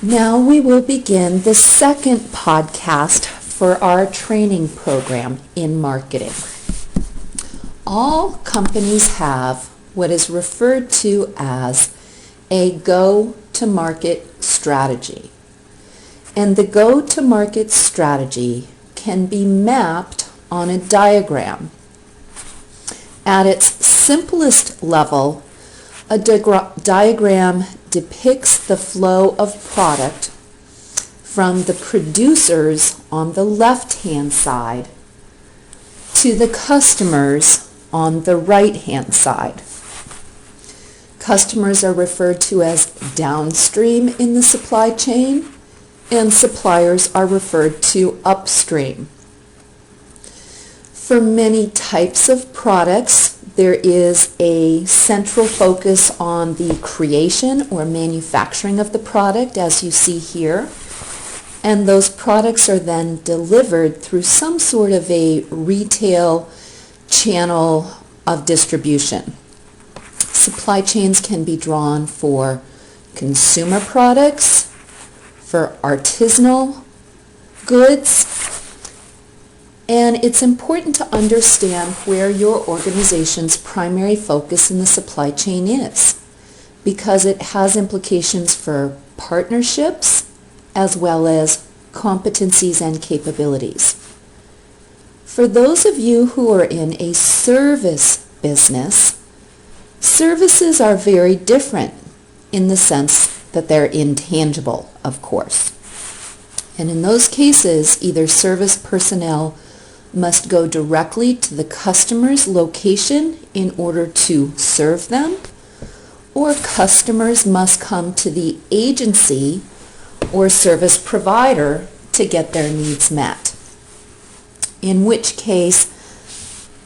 Now we will begin the second podcast for our training program in marketing. All companies have what is referred to as a go-to-market strategy. And the go-to-market strategy can be mapped on a diagram. At its simplest level, a diagram depicts the flow of product from the producers on the left-hand side to the customers on the right-hand side. Customers are referred to as downstream in the supply chain, and suppliers are referred to upstream. For many types of products, there is a central focus on the creation or manufacturing of the product, as you see here, and those products are then delivered through some sort of a retail channel of distribution. Supply chains can be drawn for consumer products, for artisanal goods, and it's important to understand where your organization's primary focus in the supply chain is, because it has implications for partnerships as well as competencies and capabilities. For those of you who are in a service business, services are very different in the sense that they're intangible, of course. And in those cases, either service personnel must go directly to the customer's location in order to serve them, or customers must come to the agency or service provider to get their needs met. In which case,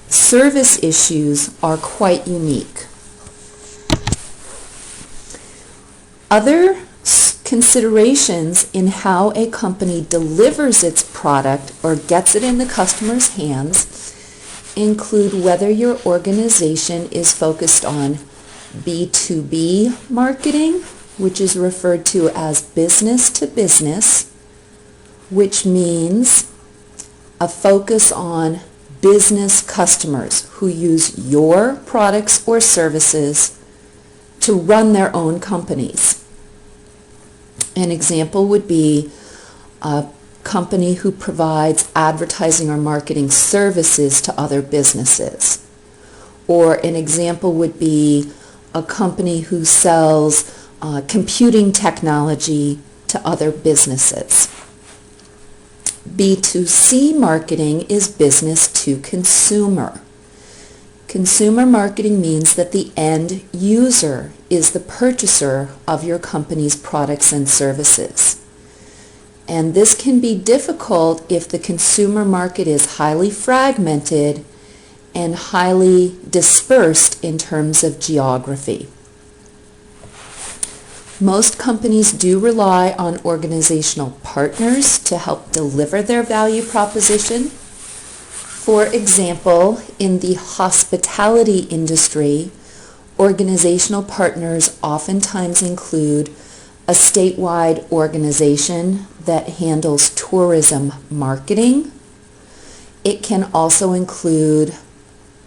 service issues are quite unique. Other considerations in how a company delivers its product or gets it in the customer's hands include whether your organization is focused on B2B marketing, which is referred to as business to business, which means a focus on business customers who use your products or services to run their own companies. An example would be a company who provides advertising or marketing services to other businesses. Or an example would be a company who sells computing technology to other businesses. B2C marketing is business to consumer. Consumer marketing means that the end user is the purchaser of your company's products and services. And this can be difficult if the consumer market is highly fragmented and highly dispersed in terms of geography. Most companies do rely on organizational partners to help deliver their value proposition. For example, in the hospitality industry, organizational partners oftentimes include a statewide organization that handles tourism marketing. It can also include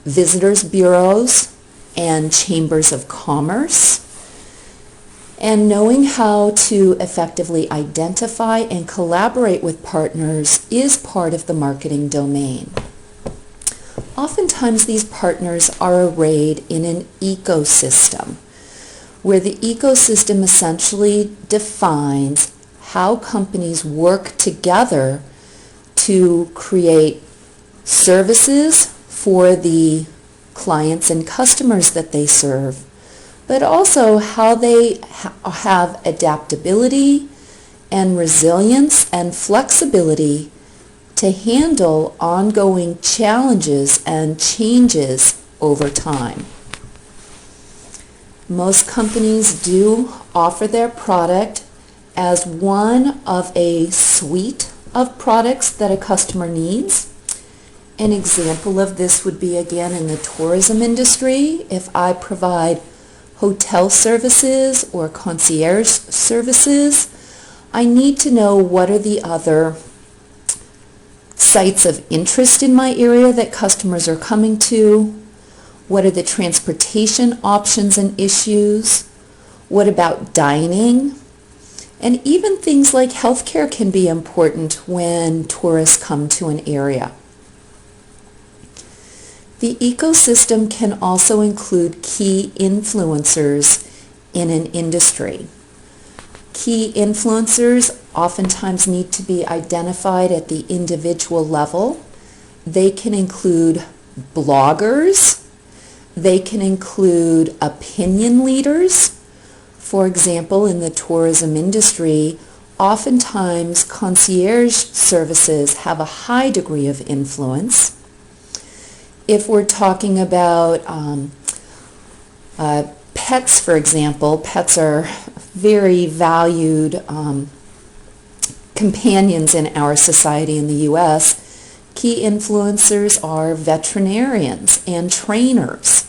visitors bureaus and chambers of commerce. And knowing how to effectively identify and collaborate with partners is part of the marketing domain. Oftentimes these partners are arrayed in an ecosystem, where the ecosystem essentially defines how companies work together to create services for the clients and customers that they serve, but also how they have adaptability and resilience and flexibility to handle ongoing challenges and changes over time. Most companies do offer their product as one of a suite of products that a customer needs. An example of this would be, again, in the tourism industry. If I provide hotel services or concierge services, I need to know what are the other sites of interest in my area that customers are coming to. What are the transportation options and issues? What about dining? And even things like healthcare can be important when tourists come to an area. The ecosystem can also include key influencers in an industry. Key influencers oftentimes need to be identified at the individual level. They can include bloggers. They can include opinion leaders. For example, in the tourism industry, oftentimes concierge services have a high degree of influence. If we're talking about pets, for example, pets are very valued companions in our society in the U.S. Key influencers are veterinarians and trainers.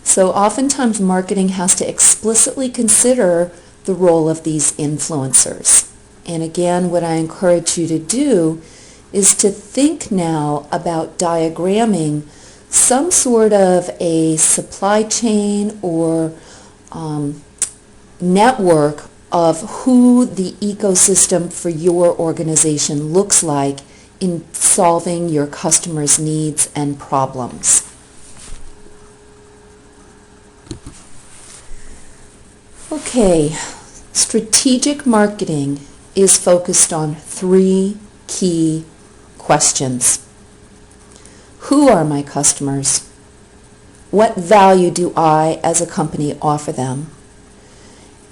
So oftentimes marketing has to explicitly consider the role of these influencers. And again, what I encourage you to do is to think now about diagramming some sort of a supply chain or network of who the ecosystem for your organization looks like in solving your customers' needs and problems. Okay, strategic marketing is focused on 3 key questions. Who are my customers? What value do I as a company offer them?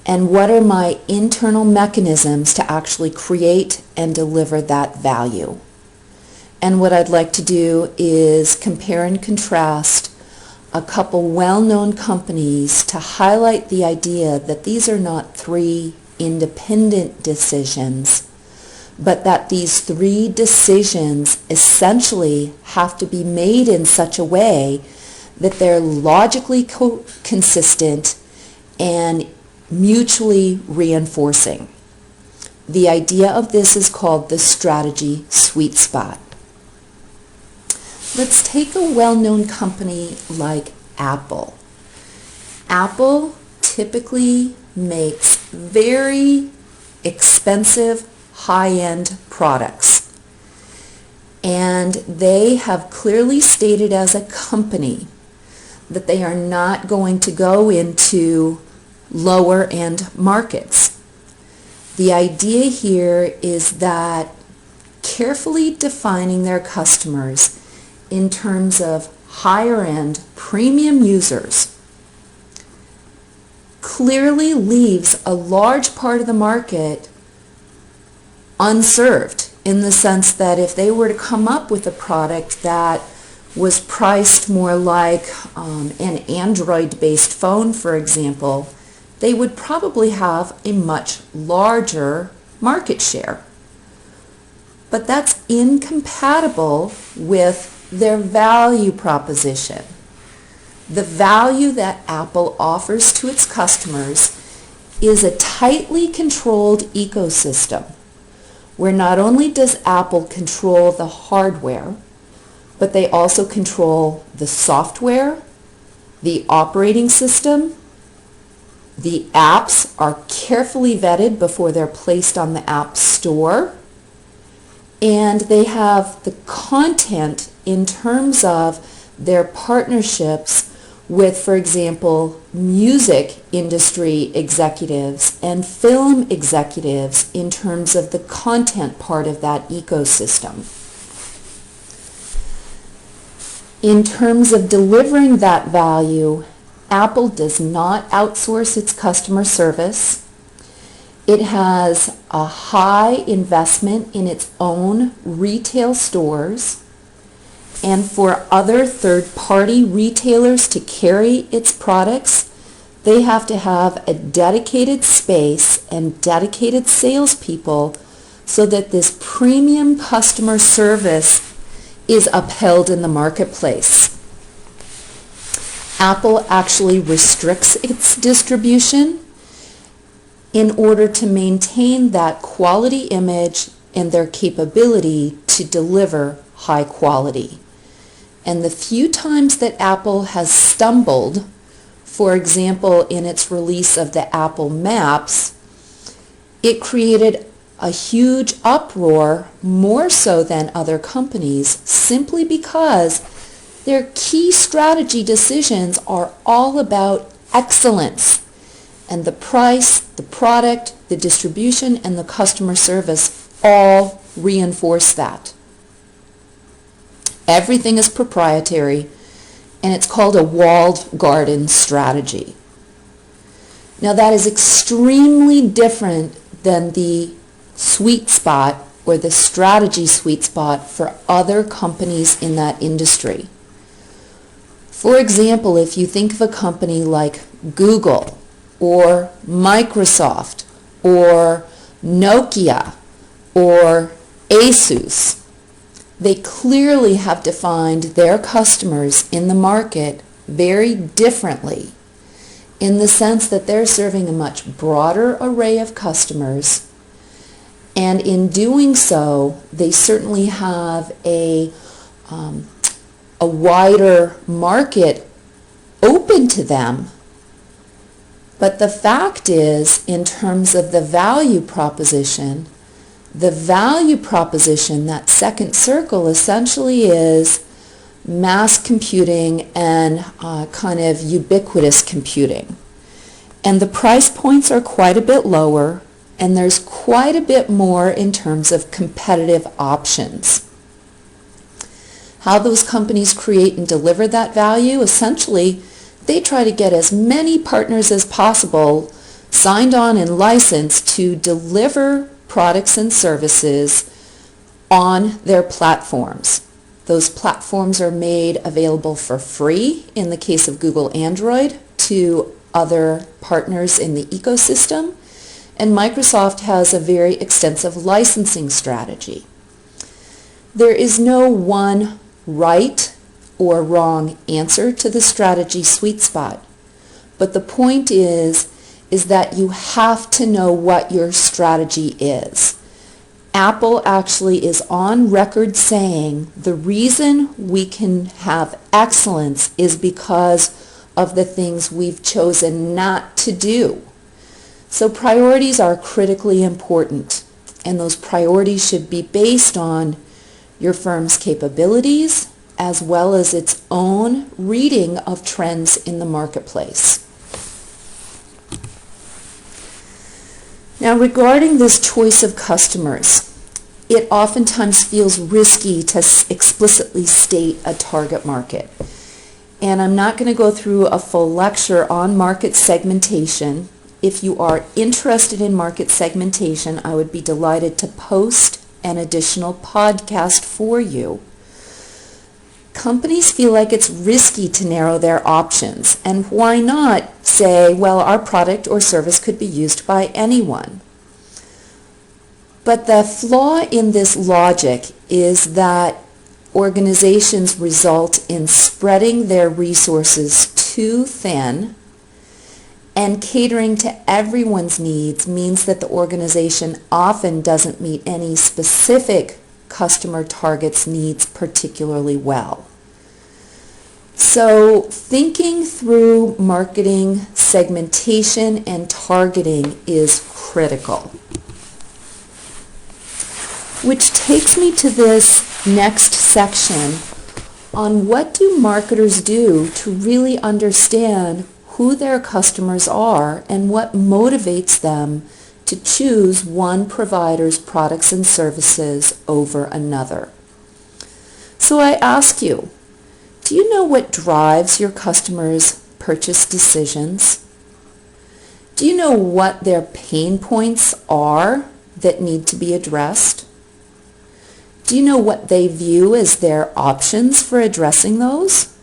And what are my internal mechanisms to actually create and deliver that value? And what I'd like to do is compare and contrast a couple well-known companies to highlight the idea that these are not 3 independent decisions, but that these 3 decisions essentially have to be made in such a way that they're logically consistent and mutually reinforcing. The idea of this is called the strategy sweet spot. Let's take a well-known company like Apple. Apple typically makes very expensive, high-end products. And they have clearly stated as a company that they are not going to go into lower-end markets. The idea here is that carefully defining their customers in terms of higher-end premium users clearly leaves a large part of the market unserved, in the sense that if they were to come up with a product that was priced more like an Android-based phone, for example, they would probably have a much larger market share. But that's incompatible with their value proposition. The value that Apple offers to its customers is a tightly controlled ecosystem where not only does Apple control the hardware, but they also control the software, the operating system. The apps are carefully vetted before they're placed on the App Store. And they have the content in terms of their partnerships with, for example, music industry executives and film executives in terms of the content part of that ecosystem. In terms of delivering that value, Apple does not outsource its customer service. It has a high investment in its own retail stores, and for other third-party retailers to carry its products, they have to have a dedicated space and dedicated salespeople so that this premium customer service is upheld in the marketplace. Apple actually restricts its distribution. in order to maintain that quality image and their capability to deliver high quality. And the few times that Apple has stumbled, for example, in its release of the Apple Maps, it created a huge uproar, more so than other companies, simply because their key strategy decisions are all about excellence. And the price, the product, the distribution, and the customer service all reinforce that. Everything is proprietary, and it's called a walled garden strategy. Now that is extremely different than the sweet spot or the strategy sweet spot for other companies in that industry. For example, if you think of a company like Google or Microsoft or Nokia or Asus, they clearly have defined their customers in the market very differently, in the sense that they're serving a much broader array of customers, and in doing so, they certainly have a wider market open to them. But the fact is, in terms of the value proposition, that second circle essentially is mass computing and kind of ubiquitous computing. And the price points are quite a bit lower, and there's quite a bit more in terms of competitive options. How those companies create and deliver that value, essentially, they try to get as many partners as possible signed on and licensed to deliver products and services on their platforms. Those platforms are made available for free in the case of Google Android to other partners in the ecosystem, and Microsoft has a very extensive licensing strategy. There is no one right or wrong answer to the strategy sweet spot, but the point is that you have to know what your strategy is. Apple actually is on record saying the reason we can have excellence is because of the things we've chosen not to do. So priorities are critically important, and those priorities should be based on your firm's capabilities as well as its own reading of trends in the marketplace. Now, regarding this choice of customers, it oftentimes feels risky to explicitly state a target market. And I'm not going to go through a full lecture on market segmentation. If you are interested in market segmentation, I would be delighted to post an additional podcast for you. Companies feel like it's risky to narrow their options, and why not say, well, our product or service could be used by anyone? But the flaw in this logic is that organizations result in spreading their resources too thin, and catering to everyone's needs means that the organization often doesn't meet any specific customer target's needs particularly well. So thinking through marketing segmentation and targeting is critical. Which takes me to this next section on what do marketers do to really understand who their customers are and what motivates them to choose one provider's products and services over another. So I ask you, do you know what drives your customers' purchase decisions? Do you know what their pain points are that need to be addressed? Do you know what they view as their options for addressing those?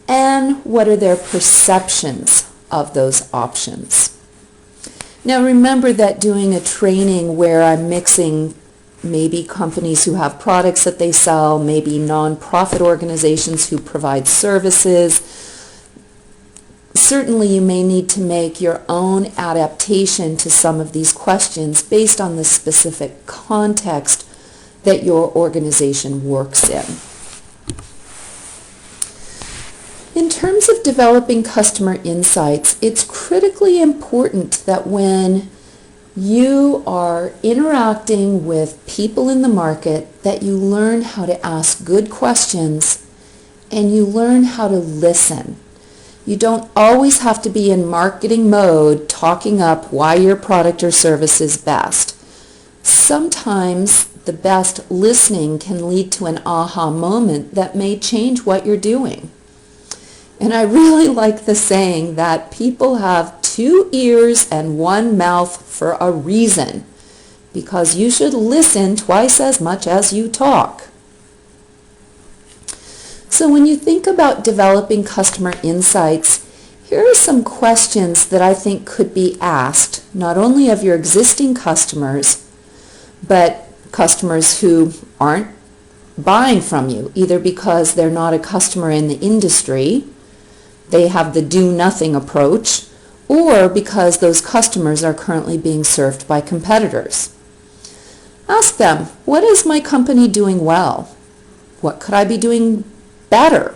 And what are their perceptions of those options? Now remember that doing a training where I'm mixing maybe companies who have products that they sell, maybe nonprofit organizations who provide services, Certainly you may need to make your own adaptation to some of these questions based on the specific context that your organization works in. In terms of developing customer insights, it's critically important that when you are interacting with people in the market that you learn how to ask good questions and you learn how to listen. You don't always have to be in marketing mode talking up why your product or service is best. Sometimes the best listening can lead to an aha moment that may change what you're doing. And I really like the saying that people have 2 ears and 1 mouth for a reason, because you should listen twice as much as you talk. So when you think about developing customer insights, here are some questions that I think could be asked, not only of your existing customers, but customers who aren't buying from you, either because they're not a customer in the industry, they have the do-nothing approach, or because those customers are currently being served by competitors. Ask them, what is my company doing well? What could I be doing better?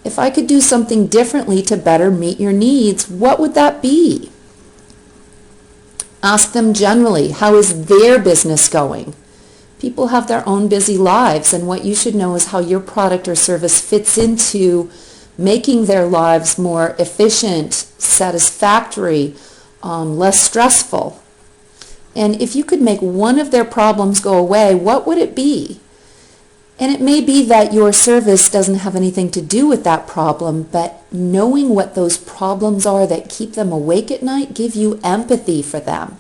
If I could do something differently to better meet your needs, what would that be? Ask them generally, how is their business going? People have their own busy lives, and what you should know is how your product or service fits into making their lives more efficient, satisfactory, less stressful. And if you could make one of their problems go away, what would it be? And it may be that your service doesn't have anything to do with that problem, but knowing what those problems are that keep them awake at night give you empathy for them.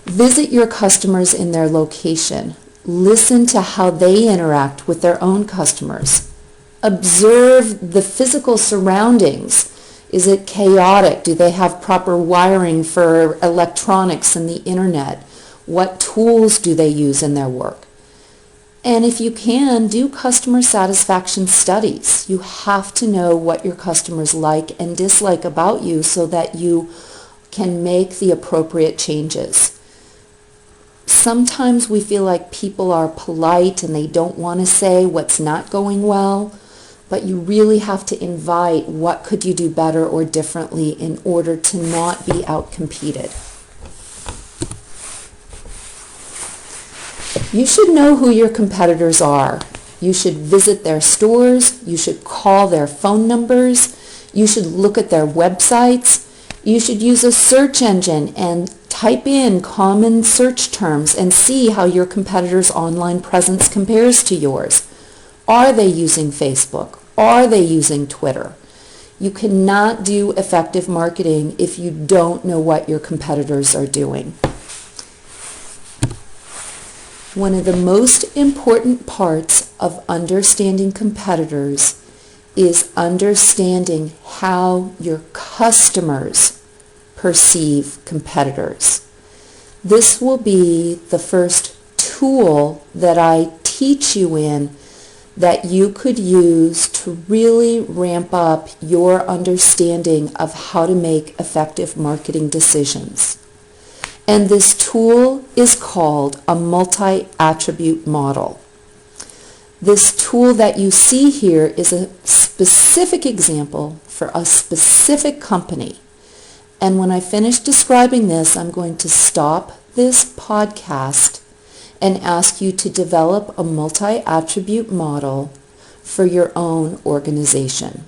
Visit your customers in their location. Listen to how they interact with their own customers. Observe the physical surroundings. Is it chaotic? Do they have proper wiring for electronics and the internet? What tools do they use in their work? And if you can, do customer satisfaction studies. You have to know what your customers like and dislike about you so that you can make the appropriate changes. Sometimes we feel like people are polite and they don't want to say what's not going well, but you really have to invite what could you do better or differently in order to not be outcompeted. You should know who your competitors are. You should visit their stores. You should call their phone numbers. You should look at their websites. You should use a search engine and type in common search terms and see how your competitor's online presence compares to yours. Are they using Facebook? Are they using Twitter? You cannot do effective marketing if you don't know what your competitors are doing. One of the most important parts of understanding competitors is understanding how your customers perceive competitors. This will be the first tool that I teach you in that you could use to really ramp up your understanding of how to make effective marketing decisions. And this tool is called a multi-attribute model. This tool that you see here is a specific example for a specific company. And when I finish describing this, I'm going to stop this podcast and ask you to develop a multi-attribute model for your own organization.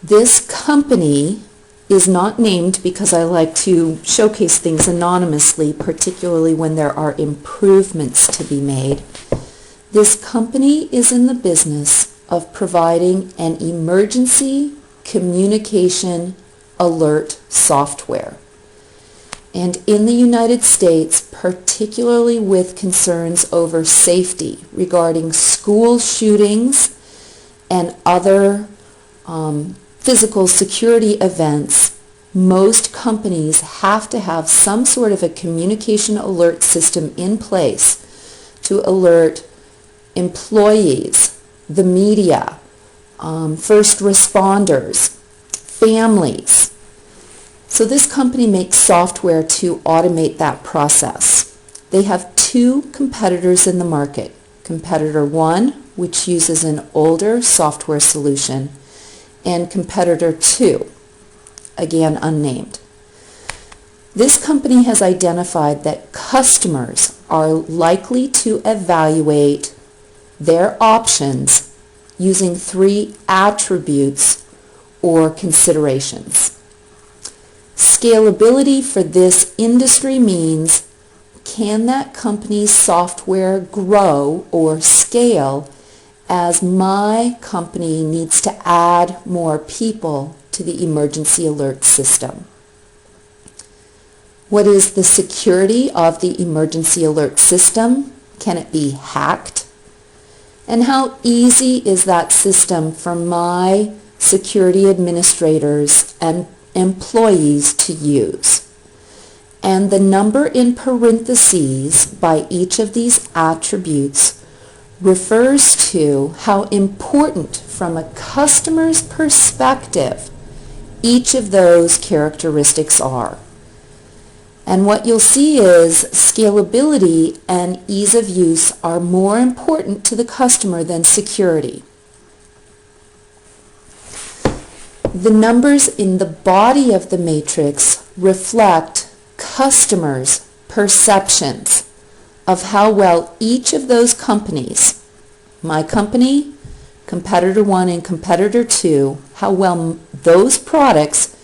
This company is not named because I like to showcase things anonymously, particularly when there are improvements to be made. This company is in the business of providing an emergency communication alert software. And in the United States, particularly with concerns over safety regarding school shootings and other physical security events, most companies have to have some sort of a communication alert system in place to alert employees, the media, first responders, families. So this company makes software to automate that process. They have two competitors in the market. Competitor 1, which uses an older software solution, and competitor 2, again unnamed. This company has identified that customers are likely to evaluate their options using 3 attributes or considerations. Scalability for this industry means, can that company's software grow or scale as my company needs to add more people to the emergency alert system? What is the security of the emergency alert system? Can it be hacked? And how easy is that system for my security administrators and employees to use? And the number in parentheses by each of these attributes refers to how important from a customer's perspective each of those characteristics are. And what you'll see is scalability and ease of use are more important to the customer than security. The numbers in the body of the matrix reflect customers' perceptions of how well each of those companies, my company, competitor 1 and competitor 2, how well those products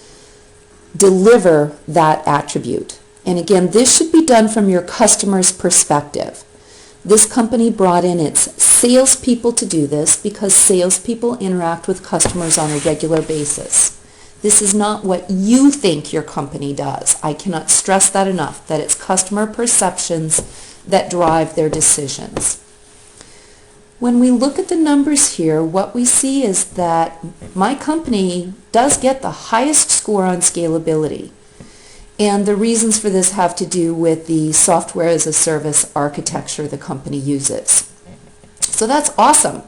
deliver that attribute. And again, this should be done from your customer's perspective. This company brought in its salespeople to do this because salespeople interact with customers on a regular basis. This is not what you think your company does. I cannot stress that enough, that it's customer perceptions that drive their decisions. When we look at the numbers here, what we see is that my company does get the highest score on scalability. And the reasons for this have to do with the software as a service architecture the company uses. So that's awesome.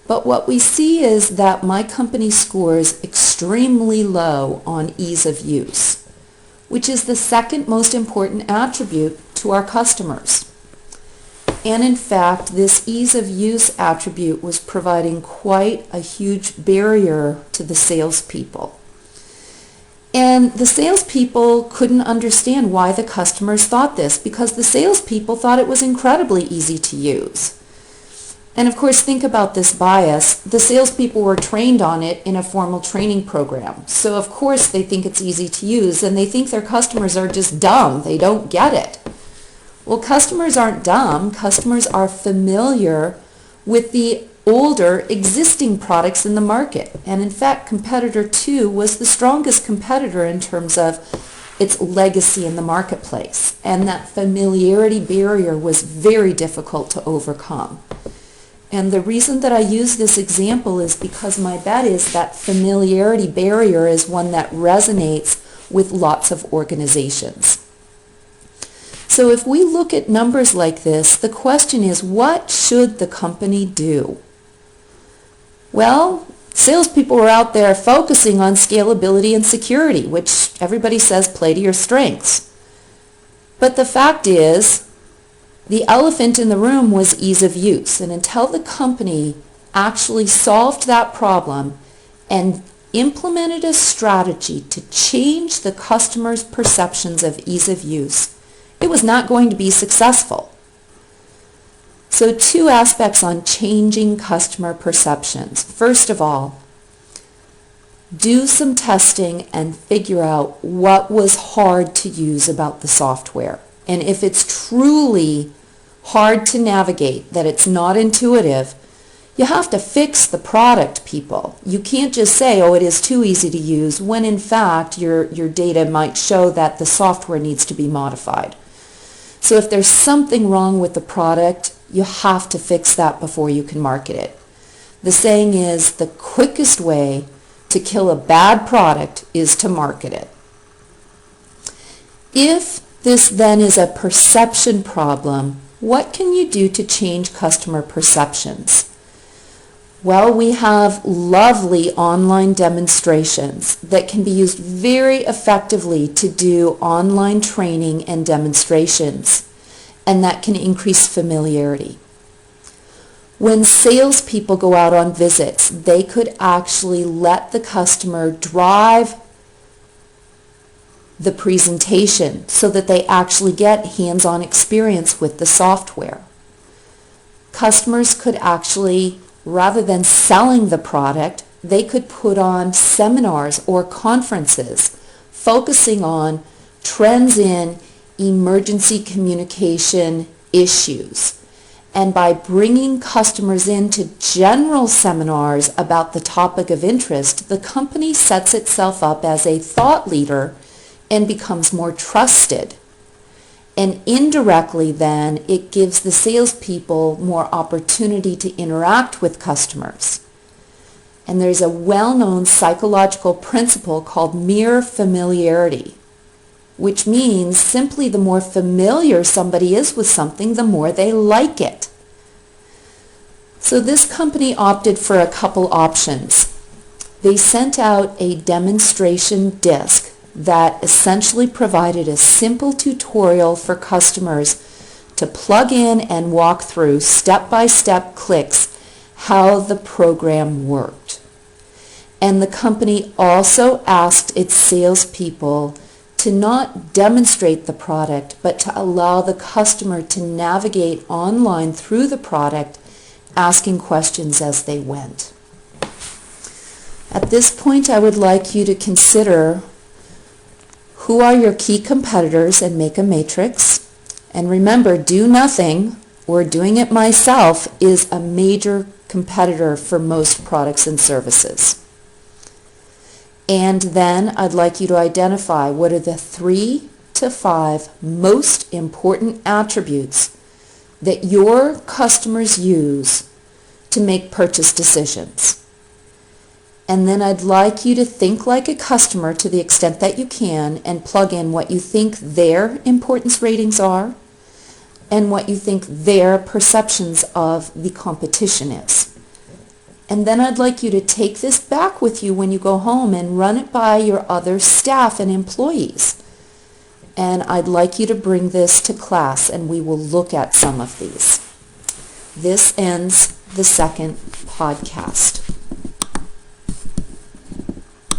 But what we see is that my company scores extremely low on ease of use, which is the second most important attribute to our customers. And in fact, this ease of use attribute was providing quite a huge barrier to the salespeople. And the salespeople couldn't understand why the customers thought this, because the salespeople thought it was incredibly easy to use. And of course, think about this bias. The salespeople were trained on it in a formal training program. So of course they think it's easy to use, and they think their customers are just dumb. They don't get it. Well, customers aren't dumb. Customers are familiar with the older existing products in the market. And in fact, competitor 2 was the strongest competitor in terms of its legacy in the marketplace. And that familiarity barrier was very difficult to overcome. And the reason that I use this example is because my bet is that familiarity barrier is one that resonates with lots of organizations. So if we look at numbers like this, the question is, what should the company do? Well, salespeople were out there focusing on scalability and security, which everybody says play to your strengths. But the fact is, the elephant in the room was ease of use. And until the company actually solved that problem and implemented a strategy to change the customer's perceptions of ease of use, it was not going to be successful. So 2 aspects on changing customer perceptions. First of all, do some testing and figure out what was hard to use about the software. And if it's truly hard to navigate, that it's not intuitive, you have to fix the product, people. You can't just say, oh, it is too easy to use, when in fact your data might show that the software needs to be modified. So if there's something wrong with the product, you have to fix that before you can market it. The saying is, the quickest way to kill a bad product is to market it. If this then is a perception problem, what can you do to change customer perceptions? Well, we have lovely online demonstrations that can be used very effectively to do online training and demonstrations, and that can increase familiarity. When salespeople go out on visits, they could actually let the customer drive the presentation so that they actually get hands-on experience with the software. Customers could actually, rather than selling the product, they could put on seminars or conferences focusing on trends in emergency communication issues. And by bringing customers into general seminars about the topic of interest, the company sets itself up as a thought leader and becomes more trusted. And indirectly then, it gives the salespeople more opportunity to interact with customers. And there's a well-known psychological principle called mere familiarity, which means simply the more familiar somebody is with something, the more they like it. So this company opted for a couple options. They sent out a demonstration disc that essentially provided a simple tutorial for customers to plug in and walk through step-by-step clicks how the program worked. And the company also asked its salespeople to not demonstrate the product, but to allow the customer to navigate online through the product, asking questions as they went. At this point, I would like you to consider who are your key competitors and make a matrix. And remember, do nothing or doing it myself is a major competitor for most products and services. And then I'd like you to identify what are the 3 to 5 most important attributes that your customers use to make purchase decisions. And then I'd like you to think like a customer to the extent that you can and plug in what you think their importance ratings are and what you think their perceptions of the competition is. And then I'd like you to take this back with you when you go home and run it by your other staff and employees. And I'd like you to bring this to class and we will look at some of these. This ends the second podcast.